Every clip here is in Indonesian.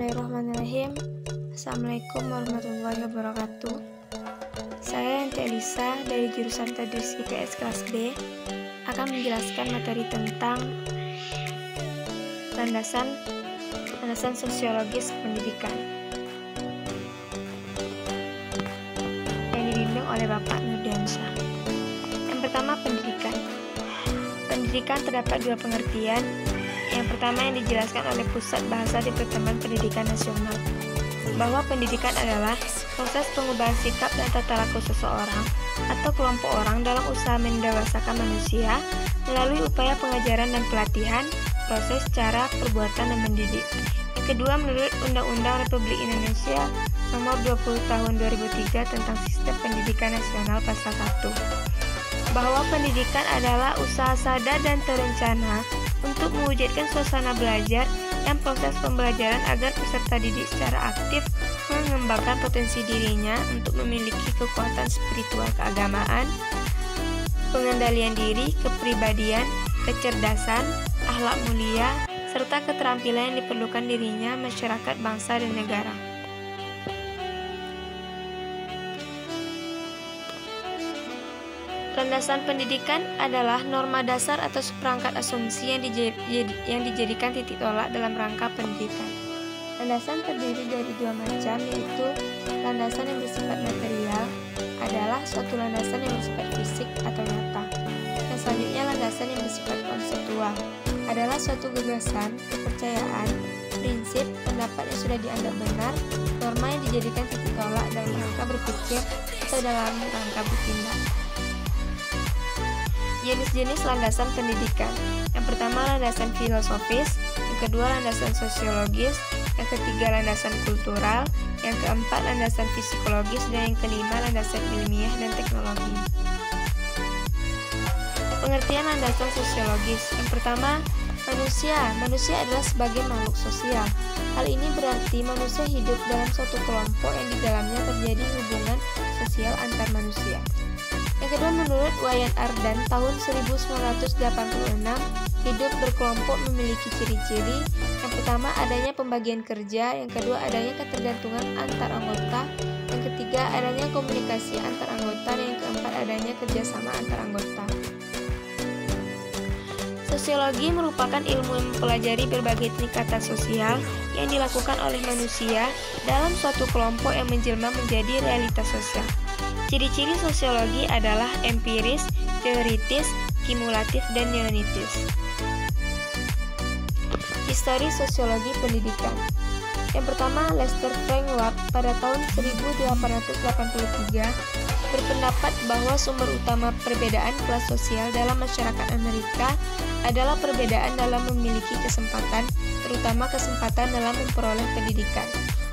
Bismillahirrahmanirrahim. Assalamualaikum warahmatullahi wabarakatuh. Saya Yanti Elisa dari jurusan Tadris IPS kelas B akan menjelaskan materi tentang landasan sosiologis pendidikan yang dibimbing oleh Bapak Nurdiansyah. Yang pertama, pendidikan. Pendidikan terdapat dua pengertian. Yang pertama yang dijelaskan oleh Pusat Bahasa di Pertemuan Pendidikan Nasional, bahwa pendidikan adalah proses pengubahan sikap dan tata laku seseorang atau kelompok orang dalam usaha mendewasakan manusia melalui upaya pengajaran dan pelatihan, proses, cara, perbuatan, dan mendidik. Yang kedua, menurut Undang-Undang Republik Indonesia Nomor 20 Tahun 2003 tentang Sistem Pendidikan Nasional Pasal 1, bahwa pendidikan adalah usaha sadar dan terencana untuk mewujudkan suasana belajar dan proses pembelajaran agar peserta didik secara aktif mengembangkan potensi dirinya untuk memiliki kekuatan spiritual keagamaan, pengendalian diri, kepribadian, kecerdasan, akhlak mulia, serta keterampilan yang diperlukan dirinya, masyarakat, bangsa, dan negara. Landasan pendidikan adalah norma dasar atau seperangkat asumsi yang dijadikan titik tolak dalam rangka pendidikan. Landasan terdiri dari dua macam, yaitu landasan yang bersifat material adalah suatu landasan yang bersifat fisik atau nyata. Dan selanjutnya landasan yang bersifat konseptual adalah suatu gagasan, kepercayaan, prinsip, pendapat yang sudah dianggap benar, norma yang dijadikan titik tolak dalam rangka berpikir atau dalam rangka bertindak. Jenis-jenis landasan pendidikan. Yang pertama, landasan filosofis. Yang kedua, landasan sosiologis. Yang ketiga, landasan kultural. Yang keempat, landasan psikologis. Dan yang kelima, landasan ilmiah dan teknologi. Pengertian landasan sosiologis. Yang pertama, manusia. Manusia adalah sebagai makhluk sosial. Hal ini berarti manusia hidup dalam suatu kelompok yang di dalamnya terjadi hubungan sosial antar manusia. Yang kedua, menurut Wayan Ardan tahun 1986, hidup berkelompok memiliki ciri-ciri. Yang pertama, adanya pembagian kerja. Yang kedua, adanya ketergantungan antar anggota. Yang ketiga, adanya komunikasi antar anggota. Dan yang keempat, adanya kerjasama antar anggota. Sosiologi merupakan ilmu yang mempelajari berbagai tingkatan sosial yang dilakukan oleh manusia dalam suatu kelompok yang menjelma menjadi realitas sosial. Ciri-ciri sosiologi adalah empiris, teoritis, kumulatif, dan neonitis. Histori sosiologi pendidikan. Yang pertama, Lester Frank Ward pada tahun 1883 berpendapat bahwa sumber utama perbedaan kelas sosial dalam masyarakat Amerika adalah perbedaan dalam memiliki kesempatan, terutama kesempatan dalam memperoleh pendidikan.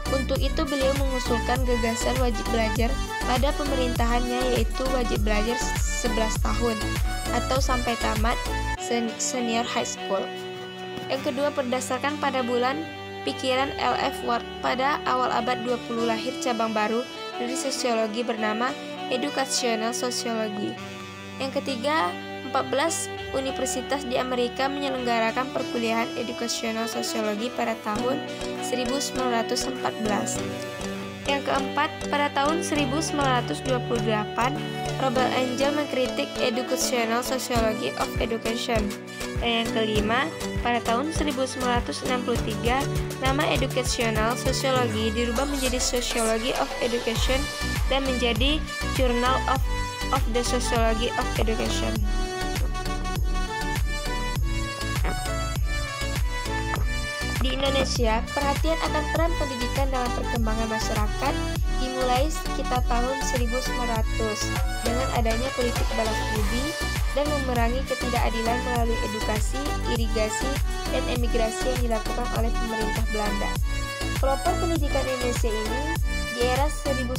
Untuk itu beliau mengusulkan gagasan wajib belajar pada pemerintahannya, yaitu wajib belajar 11 tahun atau sampai tamat senior high school. Yang kedua, berdasarkan pada bulan pikiran L.F. Ward pada awal abad 20 lahir cabang baru dari sosiologi bernama Educational Sociology. Yang ketiga, 14 universitas di Amerika menyelenggarakan perkuliahan Educational Sociology pada tahun 1914. Yang keempat, pada tahun 1928, Robert Angel mengkritik Educational Sociology of Education. Dan yang kelima, pada tahun 1963, nama Educational Sociology dirubah menjadi Sociology of Education dan menjadi Journal of the Sociology of Education. Di Indonesia, perhatian akan peran pendidikan dalam perkembangan masyarakat dimulai sekitar tahun 1900 dengan adanya politik balas budi dan memerangi ketidakadilan melalui edukasi, irigasi, dan emigrasi yang dilakukan oleh pemerintah Belanda. Pelopor pendidikan Indonesia ini di era 1900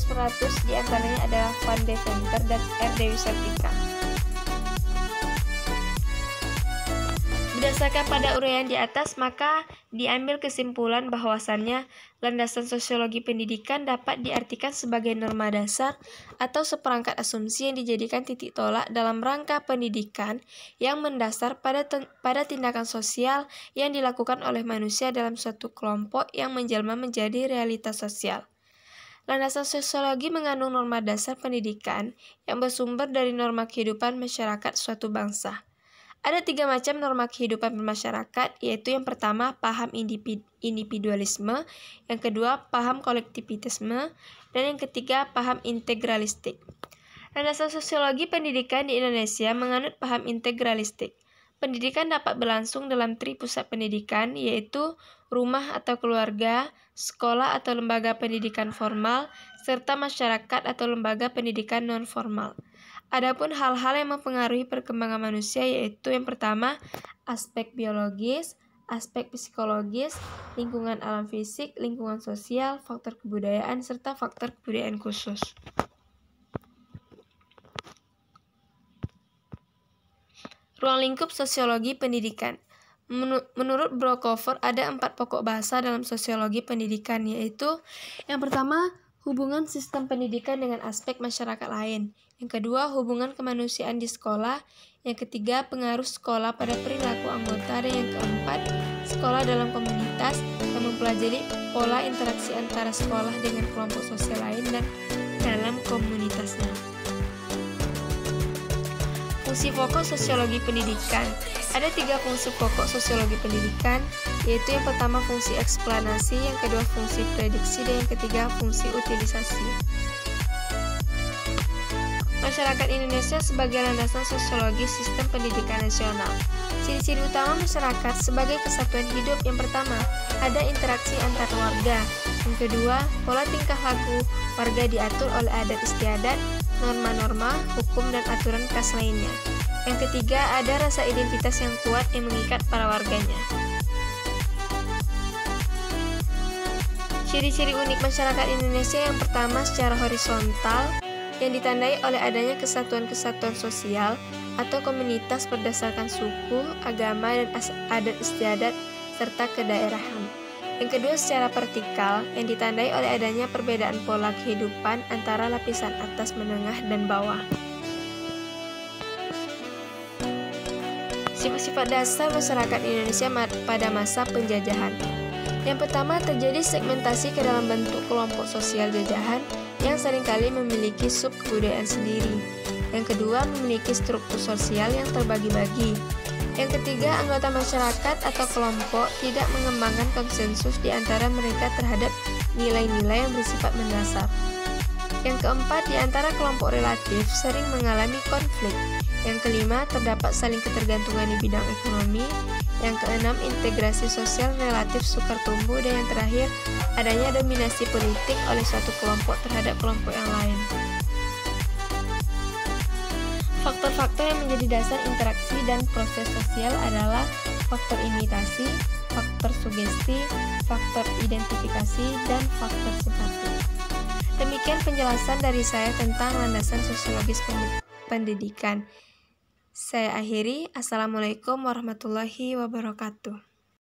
diantaranya adalah Van Deventer dan R. Dewi Sartika. Berdasarkan pada uraian di atas, maka diambil kesimpulan bahwasannya landasan sosiologi pendidikan dapat diartikan sebagai norma dasar atau seperangkat asumsi yang dijadikan titik tolak dalam rangka pendidikan yang mendasar pada tindakan sosial yang dilakukan oleh manusia dalam suatu kelompok yang menjelma menjadi realitas sosial. Landasan sosiologi mengandung norma dasar pendidikan yang bersumber dari norma kehidupan masyarakat suatu bangsa. Ada 3 macam norma kehidupan bermasyarakat, yaitu yang pertama paham individualisme, yang kedua paham kolektivitasme, dan yang ketiga paham integralistik. Landasan sosiologi pendidikan di Indonesia menganut paham integralistik. Pendidikan dapat berlangsung dalam 3 pusat pendidikan, yaitu rumah atau keluarga, sekolah atau lembaga pendidikan formal, serta masyarakat atau lembaga pendidikan non-formal. Adapun hal-hal yang mempengaruhi perkembangan manusia yaitu yang pertama, aspek biologis, aspek psikologis, lingkungan alam fisik, lingkungan sosial, faktor kebudayaan, serta faktor kebudayaan khusus. Ruang lingkup sosiologi pendidikan. Menurut Brocover ada 4 pokok bahasa dalam sosiologi pendidikan, yaitu yang pertama, hubungan sistem pendidikan dengan aspek masyarakat lain. Yang kedua, hubungan kemanusiaan di sekolah. Yang ketiga, pengaruh sekolah pada perilaku anggota. Dan yang keempat, sekolah dalam komunitas yang mempelajari pola interaksi antara sekolah dengan kelompok sosial lain dan dalam komunitasnya. Fungsi pokok sosiologi pendidikan. Ada 3 fungsi pokok sosiologi pendidikan, yaitu yang pertama fungsi eksplanasi, yang kedua fungsi prediksi, dan yang ketiga fungsi utilisasi. Masyarakat Indonesia sebagai landasan sosiologi sistem pendidikan nasional. Ciri-ciri utama masyarakat sebagai kesatuan hidup. Yang pertama, ada interaksi antar warga. Yang kedua, pola tingkah laku warga diatur oleh adat istiadat, norma-norma, hukum, dan aturan khas lainnya. Yang ketiga, ada rasa identitas yang kuat yang mengikat para warganya. Ciri-ciri unik masyarakat Indonesia. Yang pertama, secara horizontal, yang ditandai oleh adanya kesatuan-kesatuan sosial atau komunitas berdasarkan suku, agama, dan adat istiadat, serta kedaerahan. Yang kedua, secara vertikal, yang ditandai oleh adanya perbedaan pola kehidupan antara lapisan atas, menengah, dan bawah. Sifat-sifat dasar masyarakat Indonesia pada masa penjajahan. Yang pertama, terjadi segmentasi ke dalam bentuk kelompok sosial jajahan yang seringkali memiliki sub-kebudayaan sendiri. Yang kedua, memiliki struktur sosial yang terbagi-bagi. Yang ketiga, anggota masyarakat atau kelompok tidak mengembangkan konsensus di antara mereka terhadap nilai-nilai yang bersifat mendasar. Yang keempat, di antara kelompok relatif sering mengalami konflik. Yang kelima, terdapat saling ketergantungan di bidang ekonomi. Yang keenam, integrasi sosial relatif sukar tumbuh. Dan yang terakhir, adanya dominasi politik oleh suatu kelompok terhadap kelompok yang lain. Faktor-faktor yang menjadi dasar interaksi dan proses sosial adalah faktor imitasi, faktor sugesti, faktor identifikasi, dan faktor simpati. Demikian penjelasan dari saya tentang landasan sosiologis pendidikan. Saya akhiri. Assalamualaikum warahmatullahi wabarakatuh.